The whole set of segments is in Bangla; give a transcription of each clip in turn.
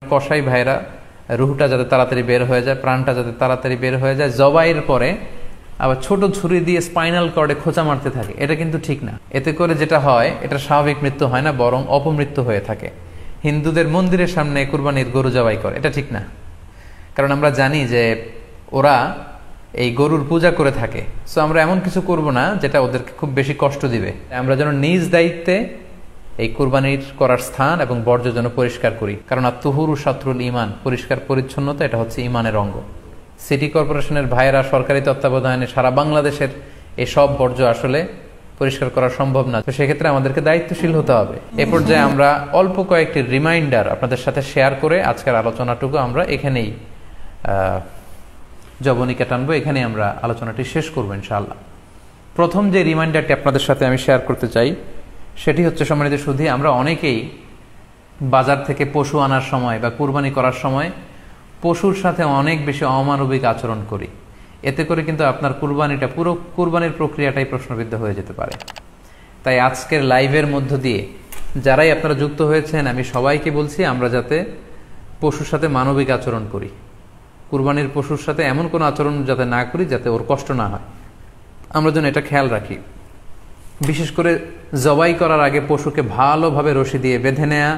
কসাই ভাইরা রুহটা যাতে তাড়াতাড়ি বের হয়ে যায়, প্রাণটা যাতে তাড়াতাড়ি বের হয়ে যায়, জবাইয়ের পরে আবার ছোট ছুরি দিয়ে স্পাইনাল কর্ডে খোঁচা মারতে থাকে। এটা কিন্তু ঠিক না। এতে করে যেটা হয়, এটা স্বাভাবিক মৃত্যু হয় না, বরং অপমৃত্যু হয়ে থাকে। হিন্দুদের মন্দিরের সামনে কুরবানির গরু জবাই করে, এটা ঠিক না। কারণ আমরা জানি যে ওরা এই গরুর পূজা করে থাকে। সো আমরা এমন কিছু করব না যেটা ওদেরকে খুব বেশি কষ্ট দিবে। আমরা যেন নিজ দায়িত্বে এই কুরবানির করার স্থান এবং বর্জ্য যেন পরিষ্কার করি। কারণ আত্মহুরু শাত্রুল ইমান, পরিষ্কার পরিচ্ছন্নতা এটা হচ্ছে ইমানের অঙ্গ। সিটি কর্পোরেশনের ভাইয়েরা সরকারি তত্ত্বাবধানে সারা বাংলাদেশের এই সব বর্জ্য আসলে পরিষ্কার করা সম্ভব না। তো সেক্ষেত্রে আমাদেরকে দায়িত্বশীল হতে হবে। এ পর্যায়ে আমরা অল্প কয়েকটি রিমাইন্ডার আপনাদের সাথে শেয়ার করে আজকের আলোচনাটুকু আমরা এখানেই জবনিকা টানবো, এখানেই আমরা আলোচনাটি শেষ করবো ইনশাআল্লাহ। প্রথম যে রিমাইন্ডারটি আপনাদের সাথে আমি শেয়ার করতে চাই সেটি হচ্ছে, সম্মানিত সুধী, আমরা অনেকেই বাজার থেকে পশু আনার সময় বা কুরবানি করার সময় পশুর সাথে অনেক বেশি অমানবিক আচরণ করি। এতে করে কিন্তু আপনার কুরবানিটা, পুরো কুরবানির প্রক্রিয়াটাই প্রশ্নবিদ্ধ হয়ে যেতে পারে। তাই আজকের লাইভের মধ্য দিয়ে যারাই আপনারা যুক্ত হয়েছেন, আমি সবাইকে বলছি আমরা যাতে পশুর সাথে মানবিক আচরণ করি, কুরবানির পশুর সাথে এমন কোনো আচরণ যাতে না করি যাতে ওর কষ্ট না হয়, আমরা যেন এটা খেয়াল রাখি। বিশেষ করে জবাই করার আগে পশুকে ভালোভাবে রশি দিয়ে বেঁধে নেয়া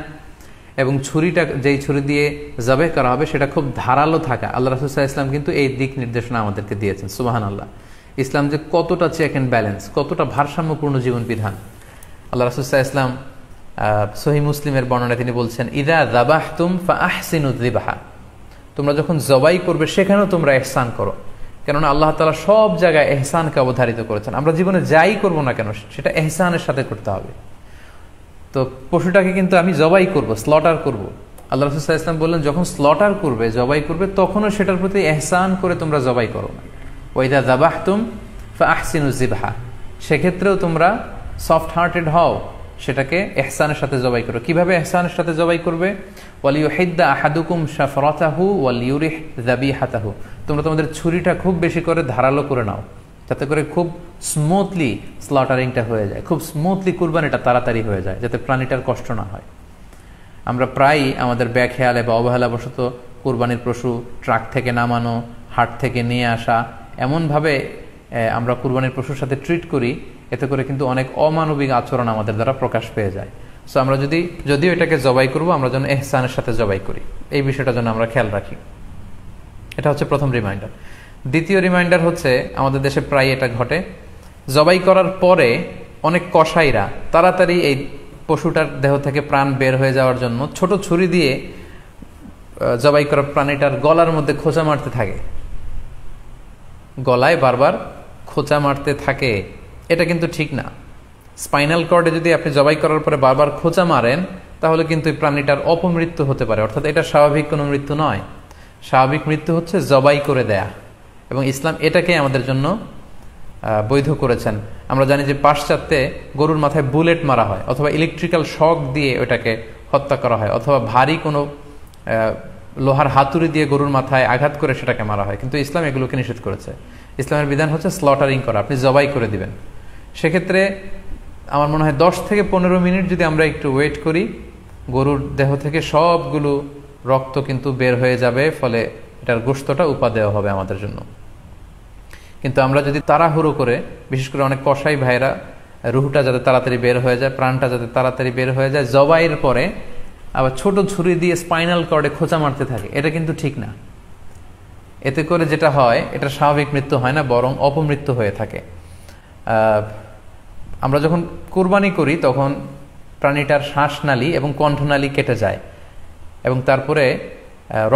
এবং ছুরিটা, যেই ছুরি দিয়ে জবাই করা হবে সেটা খুব ধারালো থাকা। আল্লাহ রাসূল সাল্লাল্লাহু আলাইহি ওয়াসাল্লাম কিন্তু এই দিক নির্দেশনা আমাদেরকে দিয়েছেন। সুবহানাল্লাহ। ইসলাম যে কতটা চেক এন্ড ব্যালেন্স, কতটা ভারসাম্যপূর্ণ জীবন বিধান। আল্লাহ রাসূল সাল্লাল্লাহু আলাইহি ওয়াসাল্লাম সহিহ মুসলিমের বর্ণনায় তিনি বলছেন, ইযা যাবাহতুম ফাআহসিনু যিবহা, তোমরা যখন জবাই করবে সেখানেও তোমরা ইহসান করো। কেননা আল্লাহ তাআলা সব জায়গায় ইহসানকে অবধারিত করেছেন। আমরা জীবনে যাই করব না কেন সেটা ইহসানের সাথে করতে হবে। তো পশুটাকে কিন্তু আমি জবাই করব, স্লটার করব। আল্লাহ রাসূল সাল্লাল্লাহু আলাইহি ওয়াসাল্লাম বললেন, যখন স্লটার করবে, জবাই করবে, তখনও সেটার প্রতি ইহসান করে তোমরা জবাই করো না। ওয়া ইযা যাবাহতুম ফাআহসিনু যিবহা, সেক্ষেত্রেও তোমরা সফট হার্টেড হও, সেটাকে ইহসানের সাথে জবাই করো। কিভাবে ইহসানের সাথে জবাই করবে? ওয়ালিয়ুহিদ্দা আহাদুকুম শাফরাতাহু ওয়ালিয়ুরিহ যাবিহাতাহু, তোমরা তোমাদের ছুরিটা খুব বেশি করে ধারালো করে নাও, যাতে করে খুব স্মুথলি স্লটারিংটা হয়ে যায়, খুব স্মুথলি কুরবানিটা তাড়াতাড়ি হয়ে যায়, যাতে প্রাণীটার কষ্ট না হয়। আমরা প্রায়ই আমাদের ব্যাখেয়ালে বা অবহেলাবশত কুরবানির পশু ট্রাক থেকে নামানো, হাট থেকে নিয়ে আসা, এমনভাবে আমরা কুরবানির পশুর সাথে ট্রিট করি, এতে করে কিন্তু অনেক অমানবিক আচরণ আমাদের দ্বারা প্রকাশ পেয়ে যায়। সো আমরা যদিও এটাকে জবাই করব, আমরা যেন ইহসানের সাথে জবাই করি, এই বিষয়টা যেন আমরা খেয়াল রাখি। এটা হচ্ছে প্রথম রিমাইন্ডার। দ্বিতীয় রিমাইন্ডার হচ্ছে, আমাদের দেশে প্রায় এটা ঘটে, জবাই করার পরে অনেক কসাইরা তাড়াতাড়ি এই পশুটার দেহ থেকে প্রাণ বের হয়ে যাওয়ার জন্য ছোট ছুরি দিয়ে জবাই করা প্রাণীটার গলার মধ্যে খোঁচা মারতে থাকে, গলায় বারবার খোঁচা মারতে থাকে। এটা কিন্তু ঠিক না। স্পাইনাল কর্ডে যদি আপনি জবাই করার পরে বারবার খোঁচা মারেন, তাহলে কিন্তু এই প্রাণীটার অপমৃত্যু হতে পারে, অর্থাৎ এটা স্বাভাবিক কোনো মৃত্যু নয়। স্বাভাবিক মৃত্যু হচ্ছে জবাই করে দেয়া, এবং ইসলাম এটাকে আমাদের জন্য বৈধ করেছেন। আমরা জানি যে পাশ্চাত্যে গরুর মাথায় বুলেট মারা হয়, অথবা ইলেকট্রিক্যাল শক দিয়ে ওটাকে হত্যা করা হয়, অথবা ভারী কোনো লোহার হাতুড়ি দিয়ে গরুর মাথায় আঘাত করে সেটাকে মারা হয়। কিন্তু ইসলাম এগুলোকে নিষেধ করেছে। ইসলামের বিধান হচ্ছে স্লটারিং করা, আপনি জবাই করে দিবেন। সেক্ষেত্রে আমার মনে হয় 10 থেকে 15 মিনিট যদি আমরা একটু ওয়েট করি, গরুর দেহ থেকে সবগুলো রক্ত কিন্তু বের হয়ে যাবে, ফলে এটার গোশতটা উপাদেয় হবে আমাদের জন্য। কিন্তু আমরা যদি তাড়াহুড়ো করে, বিশেষ করে অনেক কসাই ভাইরা রুহটা যাতে তাড়াতাড়ি বের হয়ে যায়, প্রাণটা যাতে তাড়াতাড়ি বের হয়ে যায়, জবাইয়ের পরে আবার ছোট ছুরি দিয়ে স্পাইনাল কর্ডে খোঁচা মারতে থাকে, এটা কিন্তু ঠিক না। এতে করে যেটা হয়, এটা স্বাভাবিক মৃত্যু হয় না, বরং অপমৃত্যু হয়ে থাকে। আমরা যখন কুরবানি করি তখন প্রাণীটার শ্বাসনালী এবং কণ্ঠনালী কেটে যায়, এবং তারপরে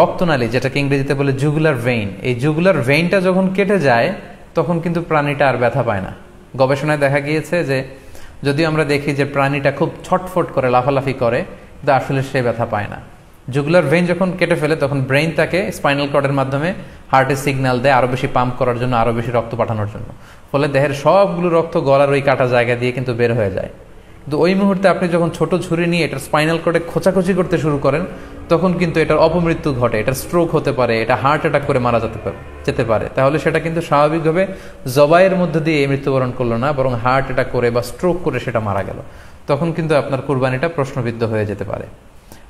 রক্তনালী, যেটাকে ইংরেজিতে বলে জুগুলার ভেইন, এই জুগুলার ভেইনটা যখন কেটে যায় তখন কিন্তু প্রাণীটা আর ব্যথা পায় না। গবেষণায় দেখা গিয়েছে যে যদিও আমরা দেখি যে প্রাণীটা খুব ছটফট করে, লাফালাফি করে, কিন্তু আসলে সে ব্যথা পায় না। জুগুলার ভেইন যখন কেটে ফেলে তখন ব্রেইন তাকে স্পাইনাল কর্ডের মাধ্যমে হার্টে সিগন্যাল দেয় আরো বেশি পাম্প করার জন্য, আরো বেশি রক্ত পাঠানোর জন্য। ফলে দেহের সবগুলো রক্ত গলার ওই কাটা জায়গা দিয়ে কিন্তু বের হয়ে যায়। কিন্তু ওই মুহূর্তে আপনি যখন ছোট ছুরি নিয়ে এটার স্পাইনাল কর্ডে খোঁচাখুচি করতে শুরু করেন, তখন কিন্তু এটার অপমৃত্যু ঘটে, এটার স্ট্রোক হতে পারে, এটা হার্ট অ্যাটাক করে মারা যেতে পারে। তাহলে সেটা কিন্তু স্বাভাবিকভাবে জবাইয়ের মধ্যে দিয়ে মৃত্যুবরণ করলো না, বরং হার্ট অ্যাটাক করে বা স্ট্রোক করে সেটা মারা গেল। তখন কিন্তু আপনার কুরবানিটা প্রশ্নবিদ্ধ হয়ে যেতে পারে।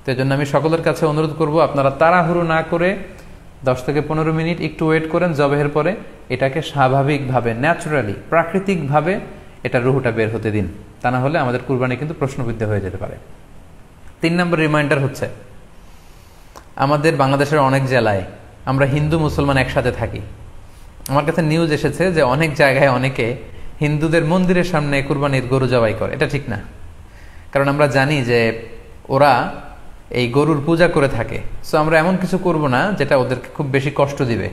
তো এই জন্য আমি সকলের কাছে অনুরোধ করব, আপনারা তাড়াহুড়ো না করে 10 থেকে 15 মিনিট একটু ওয়েট করেন জবেহের পরে, এটাকে স্বাভাবিকভাবে, ন্যাচারালি, প্রাকৃতিকভাবে এটা রুহুটা বের হতে দিন। তা না হলে আমাদের কুরবানি কিন্তু প্রশ্নবিদ্ধ হয়ে যেতে পারে। 3 নম্বর রিমাইন্ডার হচ্ছে, আমাদের বাংলাদেশের অনেক জেলায় আমরা হিন্দু মুসলমান একসাথে থাকি। আমার কাছে নিউজ এসেছে যে অনেক জায়গায় অনেকে হিন্দুদের মন্দিরের সামনে কুরবানির গরু জবাই করে। এটা ঠিক না, কারণ আমরা জানি যে ওরা এই গরুর পূজা করে থাকে। সো আমরা এমন কিছু করব না যেটা ওদেরকে খুব বেশি কষ্ট দিবে।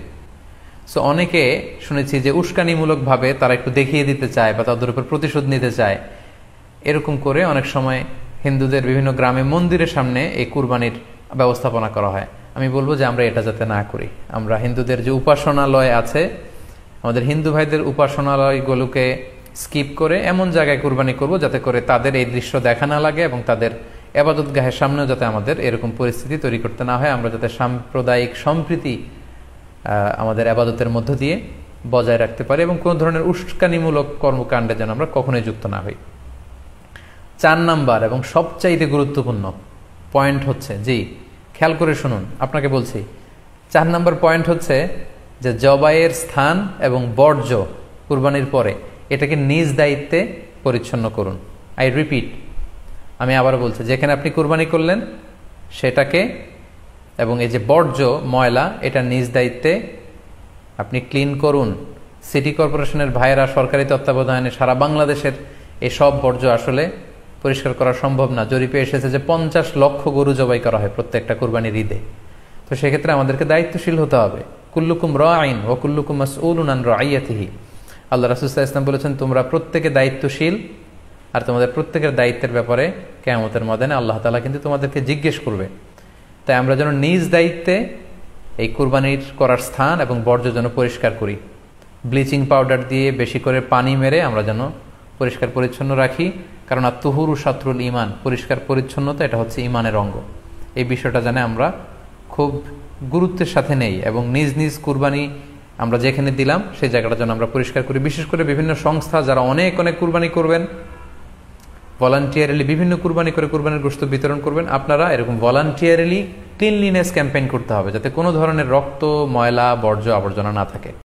সো অনেকে শুনেছি যে উস্কানিমূলকভাবে তারা একটু দেখিয়ে দিতে চায় বা তাদের উপর প্রতিশোধ নিতে চায়, এরকম করে অনেক সময় হিন্দুদের বিভিন্ন গ্রামে মন্দিরের সামনে এই কুরবানির ব্যবস্থাপনা করা হয়। আমি বলবো যে আমরা এটা যাতে না করি। আমরা হিন্দুদের যে উপাসনালয় আছে, আমাদের হিন্দু ভাইদের উপাসনালয়গুলোকে স্কিপ করে এমন জায়গায় কুরবানি করব যাতে করে তাদের এই দৃশ্য দেখা না লাগে এবং তাদের এবাদতগাহের সামনেও যাতে আমাদের এরকম পরিস্থিতি তৈরি করতে না হয়। আমরা যাতে সাম্প্রদায়িক সম্প্রীতি আমাদের আবাদতের মধ্য দিয়ে বজায় রাখতে পারি এবং কোনো ধরনের উস্কানিমূলক কর্মকাণ্ডে যেন আমরা কখনোই যুক্ত না হই। 4 নাম্বার এবং সবচাইতে গুরুত্বপূর্ণ পয়েন্ট হচ্ছে, জি খেয়াল করে শুনুন, আপনাকে বলছি, 4 নাম্বার পয়েন্ট হচ্ছে যে জবাইয়ের স্থান এবং বর্জ্য কুরবানির পরে এটাকে নিজ দায়িত্বে পরিচ্ছন্ন করুন। আই রিপিট, আমি আবারও বলছি, যেখানে আপনি কুরবানি করলেন সেটাকে এবং এই যে বর্জ্য ময়লা, এটা নিজ দায়িত্বে আপনি ক্লিন করুন। সিটি কর্পোরেশনের ভাইয়েরা সরকারি তত্ত্বাবধানে সারা বাংলাদেশের এই সব বর্জ্য আসলে পরিষ্কার করা সম্ভব না। জরিপে এসেছে যে 50 লক্ষ গরু জবাই করা হয় প্রত্যেকটা কুরবানির ঈদে। তো সেক্ষেত্রে আমাদেরকে দায়িত্বশীল হতে হবে। কুল্লুকুম রাঈন ওয়া কুল্লুকুম মাসউলুন আন রাইয়াতিহি। আল্লাহ রাসূল সাল্লাল্লাহু আলাইহি ওয়াসাল্লাম বলেছেন, তোমরা প্রত্যেকে দায়িত্বশীল আর তোমাদের প্রত্যেকের দায়িত্বের ব্যাপারে কিয়ামতের ময়দানে আল্লাহ তাআলা কিন্তু তোমাদেরকে জিজ্ঞেস করবে। তাই আমরা যেন নিজ দায়িত্বে এই কুরবানির করার স্থান এবং বর্জ্য যেন পরিষ্কার করি। ব্লিচিং পাউডার দিয়ে বেশি করে পানি মেরে আমরা যেন পরিষ্কার পরিচ্ছন্ন রাখি, কারণ আত-তুহুরু শাতরুল ঈমান, পরিষ্কার পরিচ্ছন্নতা এটা হচ্ছে ঈমানের অঙ্গ। এই বিষয়টা জানে আমরা খুব গুরুত্বের সাথে নেই এবং নিজ নিজ কুরবানি আমরা যেখানে দিলাম সেই জায়গাটা যেন আমরা পরিষ্কার করি। বিশেষ করে বিভিন্ন সংস্থা যারা অনেক অনেক কুরবানি করবেন, ভলান্টিয়ারলি বিভিন্ন কুরবানি করে কুরবানির গোশত বিতরণ করবেন, আপনারা এরকম ভলান্টিয়ারলি ক্লিনলিনেস ক্যাম্পেইন করতে হবে যাতে কোনো ধরনের রক্ত, ময়লা, বর্জ্য, আবর্জনা না থাকে।